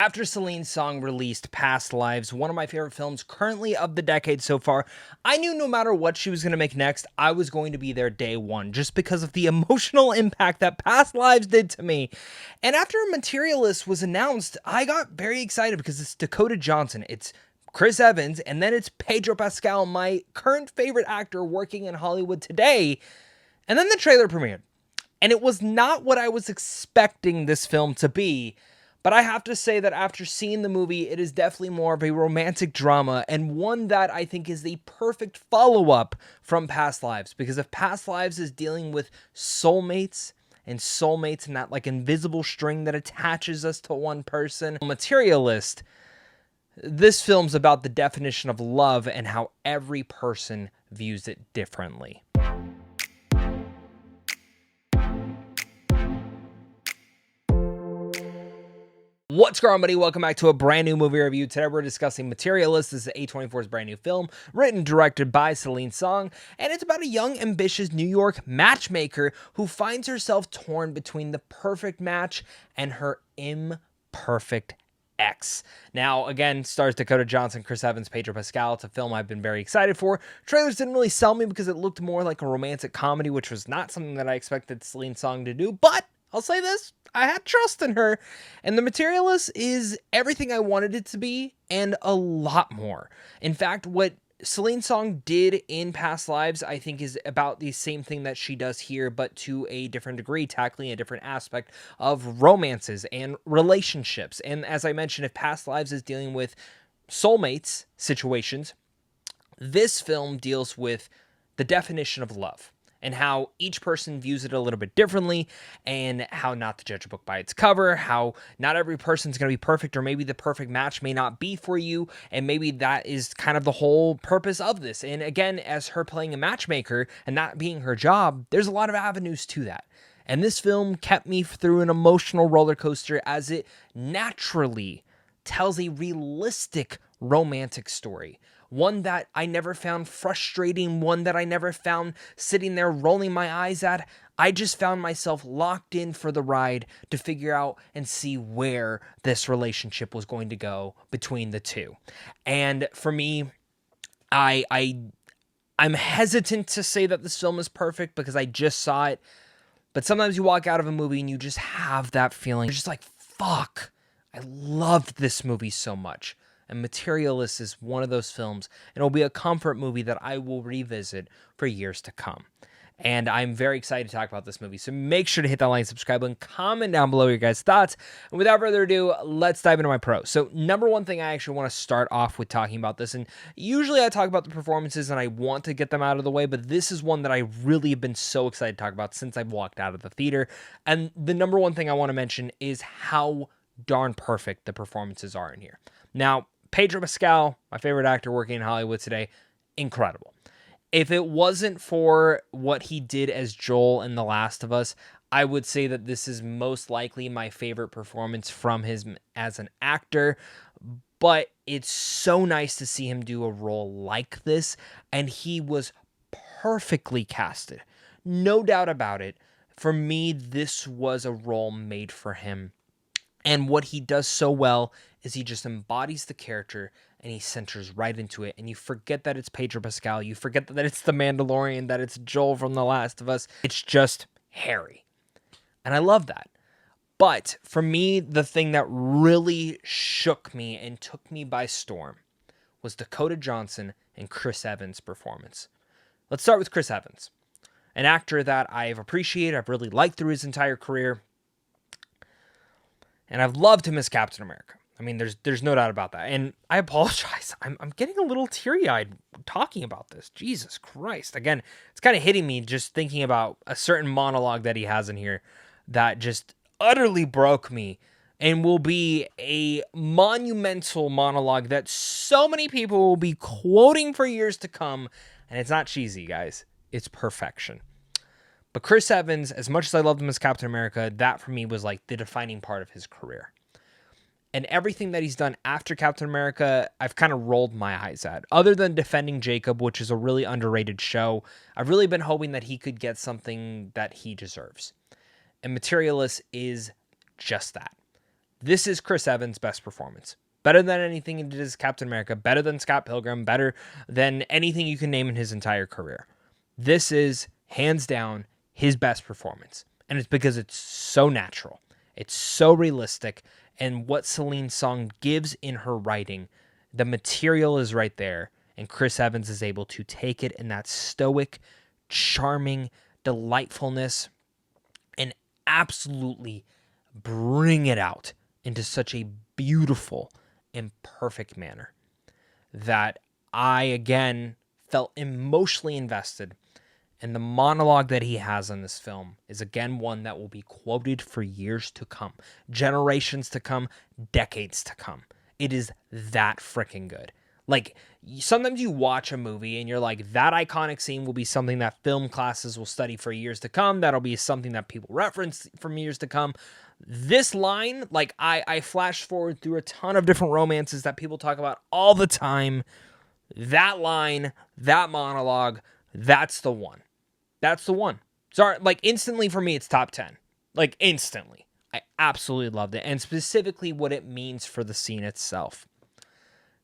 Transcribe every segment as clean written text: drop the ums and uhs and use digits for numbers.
After Celine Song released Past Lives, one of my favorite films currently of the decade so far, I knew no matter what she was going to make next, I was going to be there day one, just because of the emotional impact that Past Lives did to me. And after Materialists was announced, I got very excited because it's Dakota Johnson, it's Chris Evans, and then it's Pedro Pascal, my current favorite actor working in Hollywood today. And then the trailer premiered. And it was not what I was expecting this film to be. But I have to say that after seeing the movie, it is definitely more of a romantic drama, and one that I think is the perfect follow-up from Past Lives. Because if Past Lives is dealing with soulmates and that like invisible string that attaches us to one person, Materialist, this film's about the definition of love and how every person views it differently. What's going on, buddy? Welcome back to a brand new movie review. Today we're discussing Materialists. This is A24's brand new film, written and directed by Celine Song, and it's about a young, ambitious New York matchmaker who finds herself torn between the perfect match and her imperfect ex. Now, again, stars Dakota Johnson, Chris Evans, Pedro Pascal. It's a film I've been very excited for. Trailers didn't really sell me because it looked more like a romantic comedy, which was not something that I expected Celine Song to do, but I'll say this, I had trust in her, and The Materialist is everything I wanted it to be, and a lot more. In fact, what Celine Song did in Past Lives, I think, is about the same thing that she does here, but to a different degree, tackling a different aspect of romances and relationships. And as I mentioned, if Past Lives is dealing with soulmates situations, this film deals with the definition of love, and how each person views it a little bit differently, and how not to judge a book by its cover, how not every person's going to be perfect, or maybe the perfect match may not be for you, and maybe that is kind of the whole purpose of this. And again, as her playing a matchmaker and that being her job, there's a lot of avenues to that. And this film kept me through an emotional roller coaster as it naturally tells a realistic romantic story. One that I never found frustrating, one that I never found sitting there rolling my eyes at. I just found myself locked in for the ride to figure out and see where this relationship was going to go between the two. And for me, I'm hesitant to say that this film is perfect because I just saw it. But sometimes you walk out of a movie and you just have that feeling. You're just like, fuck, I loved this movie so much. And Materialist is one of those films, and it'll be a comfort movie that I will revisit for years to come. And I'm very excited to talk about this movie, so make sure to hit that like and subscribe button, comment down below your guys' thoughts, and without further ado, let's dive into my pros. So number one thing I actually want to start off with talking about this, and usually I talk about the performances and I want to get them out of the way, but this is one that I really have been so excited to talk about since I've walked out of the theater. And the number one thing I want to mention is how darn perfect the performances are in here. Now, Pedro Pascal, my favorite actor working in Hollywood today, incredible. If it wasn't for what he did as Joel in The Last of Us, I would say that this is most likely my favorite performance from him as an actor. But it's so nice to see him do a role like this, and he was perfectly casted. No doubt about it. For me, this was a role made for him. And what he does so well is he just embodies the character and he centers right into it. And you forget that it's Pedro Pascal. You forget that it's the Mandalorian, that it's Joel from The Last of Us. It's just Harry. And I love that. But for me, the thing that really shook me and took me by storm was Dakota Johnson and Chris Evans' performance. Let's start with Chris Evans, an actor that I've appreciated, I've really liked through his entire career. And I've loved him as Captain America. I mean, there's no doubt about that. And I apologize. I'm getting a little teary-eyed talking about this. Jesus Christ. Again, it's kind of hitting me just thinking about a certain monologue that he has in here that just utterly broke me and will be a monumental monologue that so many people will be quoting for years to come. And it's not cheesy, guys. It's perfection. But Chris Evans, as much as I loved him as Captain America, that for me was like the defining part of his career. And everything that he's done after Captain America, I've kind of rolled my eyes at. Other than Defending Jacob, which is a really underrated show, I've really been hoping that he could get something that he deserves. And Materialist is just that. This is Chris Evans' best performance. Better than anything he did as Captain America, better than Scott Pilgrim, better than anything you can name in his entire career. This is, hands down, his best performance. And it's because it's so natural. It's so realistic. And what Celine Song gives in her writing, the material is right there. And Chris Evans is able to take it in that stoic, charming delightfulness and absolutely bring it out into such a beautiful and perfect manner that I, again, felt emotionally invested. And the monologue that he has in this film is, again, one that will be quoted for years to come, generations to come, decades to come. It is that freaking good. Like, sometimes you watch a movie and you're like, that iconic scene will be something that film classes will study for years to come. That'll be something that people reference from years to come. This line, like, I flash forward through a ton of different romances that people talk about all the time. That line, that monologue, that's the one. That's the one. Sorry, like, instantly for me, it's top 10. Like, instantly. I absolutely loved it. And specifically what it means for the scene itself.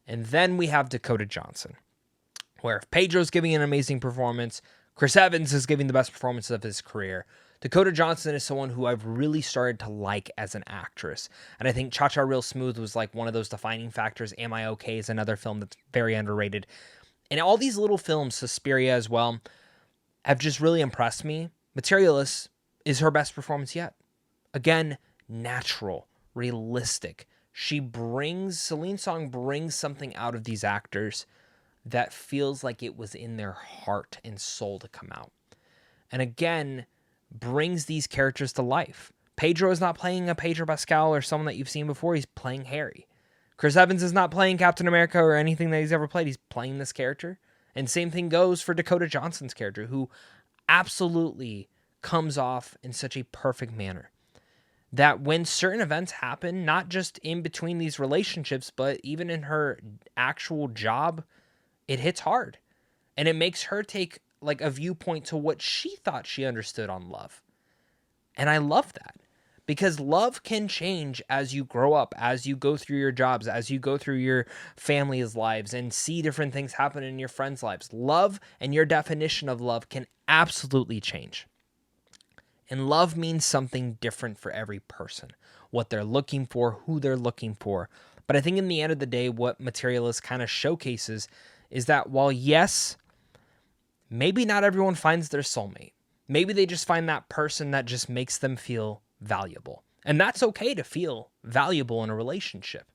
And then we have Dakota Johnson, where if Pedro's giving an amazing performance, Chris Evans is giving the best performance of his career. Dakota Johnson is someone who I've really started to like as an actress. And I think Cha Cha Real Smooth was like one of those defining factors. Am I Okay is another film that's very underrated. And all these little films, Suspiria as well, have just really impressed me. Materialists is her best performance yet. Again, natural, realistic. Celine Song brings something out of these actors that feels like it was in their heart and soul to come out. And again, brings these characters to life. Pedro is not playing a Pedro Pascal or someone that you've seen before. He's playing Harry. Chris Evans is not playing Captain America or anything that he's ever played. He's playing this character. And same thing goes for Dakota Johnson's character, who absolutely comes off in such a perfect manner. That when certain events happen, not just in between these relationships, but even in her actual job, it hits hard. And it makes her take like a viewpoint to what she thought she understood on love. And I love that, because love can change as you grow up, as you go through your jobs, as you go through your family's lives and see different things happen in your friends' lives. Love and your definition of love can absolutely change. And love means something different for every person, what they're looking for, who they're looking for. But I think in the end of the day, what Materialist kind of showcases is that while, yes, maybe not everyone finds their soulmate. Maybe they just find that person that just makes them feel valuable. And that's okay to feel valuable in a relationship.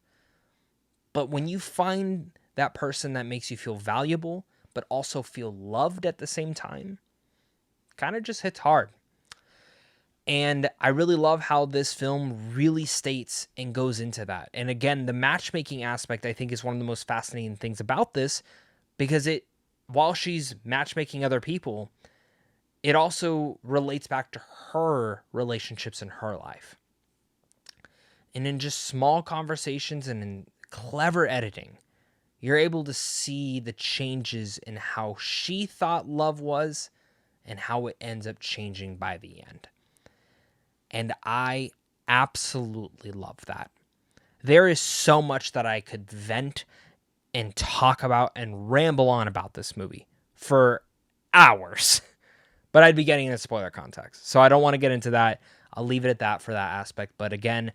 But when you find that person that makes you feel valuable, but also feel loved at the same time, kind of just hits hard. And I really love how this film really states and goes into that. And again, the matchmaking aspect, I think, is one of the most fascinating things about this, because while she's matchmaking other people, it also relates back to her relationships in her life. And in just small conversations and in clever editing, you're able to see the changes in how she thought love was and how it ends up changing by the end. And I absolutely love that. There is so much that I could vent and talk about and ramble on about this movie for hours. But I'd be getting into spoiler context, so I don't want to get into that. I'll leave it at that for that aspect. But again,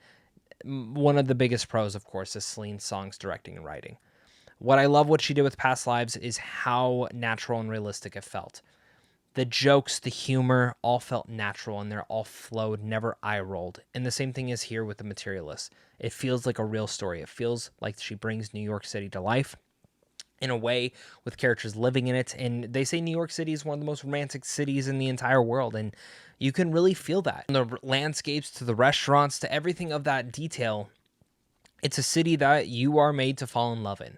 one of the biggest pros, of course, is Celine Song's directing and writing. What I love what she did with Past Lives is how natural and realistic it felt. The jokes, the humor, all felt natural, and they're all flowed, never eye-rolled. And the same thing is here with The Materialists. It feels like a real story. It feels like she brings New York City to life in a way, with characters living in it. And they say New York City is one of the most romantic cities in the entire world, and you can really feel that. From the landscapes to the restaurants to everything of that detail, it's a city that you are made to fall in love in.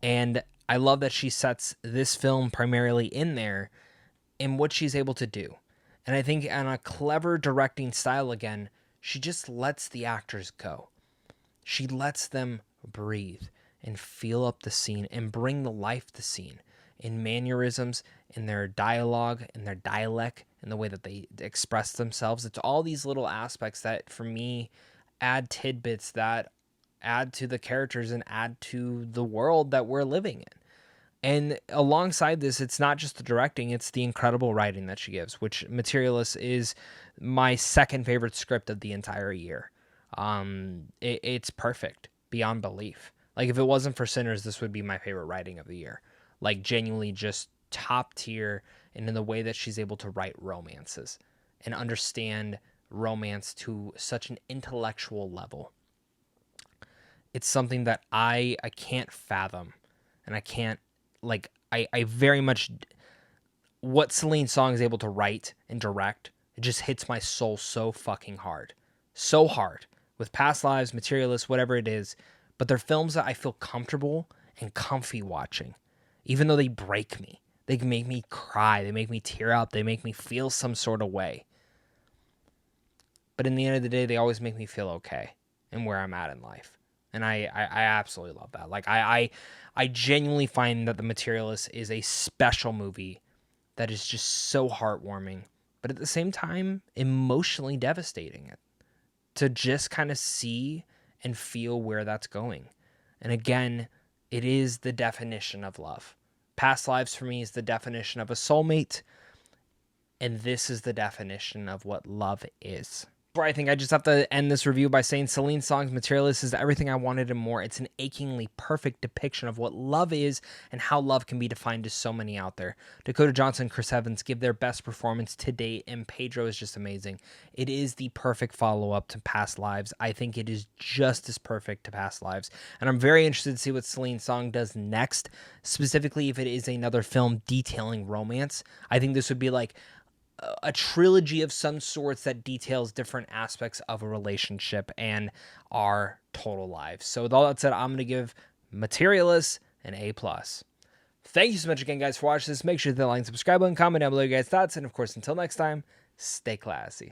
And I love that she sets this film primarily in there in what she's able to do. And I think on a clever directing style, again, she just lets the actors go. She lets them breathe and feel up the scene and bring the life to the scene in mannerisms, in their dialogue, in their dialect, in the way that they express themselves. It's all these little aspects that, for me, add tidbits that add to the characters and add to the world that we're living in. And alongside this, it's not just the directing, it's the incredible writing that she gives, which Materialists is my second favorite script of the entire year. It's perfect beyond belief. Like, if it wasn't for Sinners, this would be my favorite writing of the year. Like, genuinely just top tier, and in the way that she's able to write romances and understand romance to such an intellectual level. It's something that I can't fathom, and I can't, like, I very much, what Celine Song is able to write and direct, it just hits my soul so fucking hard. So hard. With Past Lives, Materialists, whatever it is. But they're films that I feel comfortable and comfy watching. Even though they break me. They make me cry. They make me tear up. They make me feel some sort of way. But in the end of the day, they always make me feel okay and where I'm at in life. And I absolutely love that. Like, I genuinely find that The Materialist is a special movie that is just so heartwarming, but at the same time, emotionally devastating. To just kind of see and feel where that's going. And again, it is the definition of love. Past Lives for me is the definition of a soulmate, and this is the definition of what love is. I think I just have to end this review by saying Celine Song's Materialist is everything I wanted and more. It's an achingly perfect depiction of what love is and how love can be defined to so many out there. Dakota Johnson and Chris Evans give their best performance to date, and Pedro is just amazing. It is the perfect follow-up to Past Lives. I think it is just as perfect to Past Lives, and I'm very interested to see what Celine Song does next, specifically if it is another film detailing romance. I think this would be like a trilogy of some sorts that details different aspects of a relationship and our total lives. So with all that said, I'm going to give Materialists an A+. Thank you so much again, guys, for watching this. Make sure to hit the like and subscribe button, comment down below your guys' thoughts, and of course, until next time, stay classy.